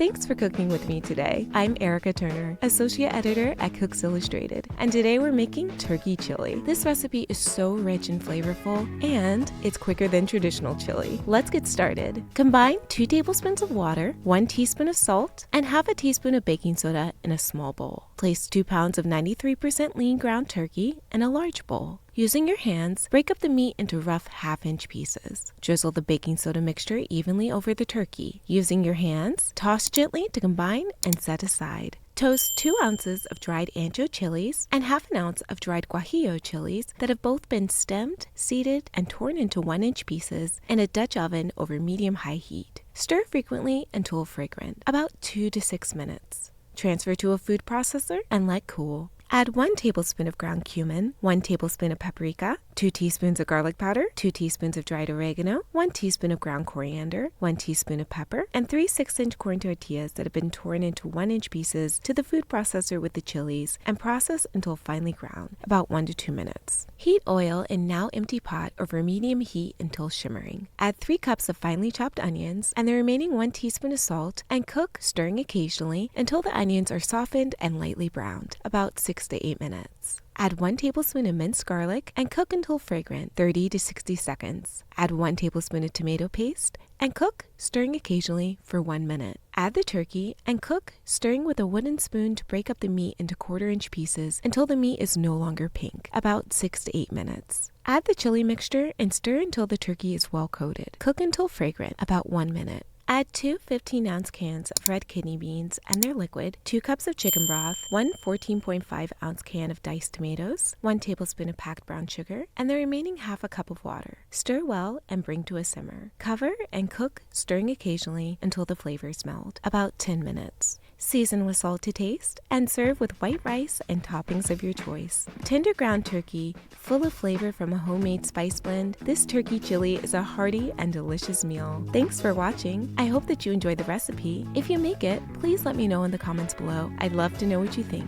Thanks for cooking with me today. I'm Erica Turner, Associate Editor at Cooks Illustrated, and today we're making turkey chili. This recipe is so rich and flavorful, and it's quicker than traditional chili. Let's get started. Combine 2 tablespoons of water, 1 teaspoon of salt, and half a teaspoon of baking soda in a small bowl. Place 2 pounds of 93% lean ground turkey in a large bowl. Using your hands, break up the meat into rough half-inch pieces. Drizzle the baking soda mixture evenly over the turkey. Using your hands, toss gently to combine and set aside. Toast 2 ounces of dried ancho chiles and half an ounce of dried guajillo chiles that have both been stemmed, seeded, and torn into 1-inch pieces in a Dutch oven over medium-high heat. Stir frequently until fragrant, about 2 to 6 minutes. Transfer to a food processor and let cool. Add 1 tablespoon of ground cumin, 1 tablespoon of paprika, 2 teaspoons of garlic powder, 2 teaspoons of dried oregano, 1 teaspoon of ground coriander, 1 teaspoon of pepper, and 3 6-inch corn tortillas that have been torn into 1-inch pieces to the food processor with the chilies and process until finely ground, about 1 to 2 minutes. Heat oil in now empty pot over medium heat until shimmering. Add 3 cups of finely chopped onions and the remaining 1 teaspoon of salt and cook, stirring occasionally until the onions are softened and lightly browned, about 6 to 8 minutes. Add 1 tablespoon of minced garlic and cook until fragrant, 30 to 60 seconds. Add 1 tablespoon of tomato paste and cook, stirring occasionally for 1 minute. Add the turkey and cook, stirring with a wooden spoon to break up the meat into 1/4-inch pieces until the meat is no longer pink, about 6 to 8 minutes. Add the chili mixture and stir until the turkey is well coated. Cook until fragrant, about 1 minute. Add 2 15-ounce cans of red kidney beans and their liquid, 2 cups of chicken broth, 1 14.5-ounce can of diced tomatoes, 1 tablespoon of packed brown sugar, and the remaining half a cup of water. Stir well and bring to a simmer. Cover and cook, stirring occasionally until the flavors meld, about 10 minutes. Season with salt to taste and serve with white rice and toppings of your choice. Tender ground turkey, full of flavor from a homemade spice blend, this turkey chili is a hearty and delicious meal. Thanks for watching. I hope that you enjoyed the recipe. If you make it, please let me know in the comments below. I'd love to know what you think.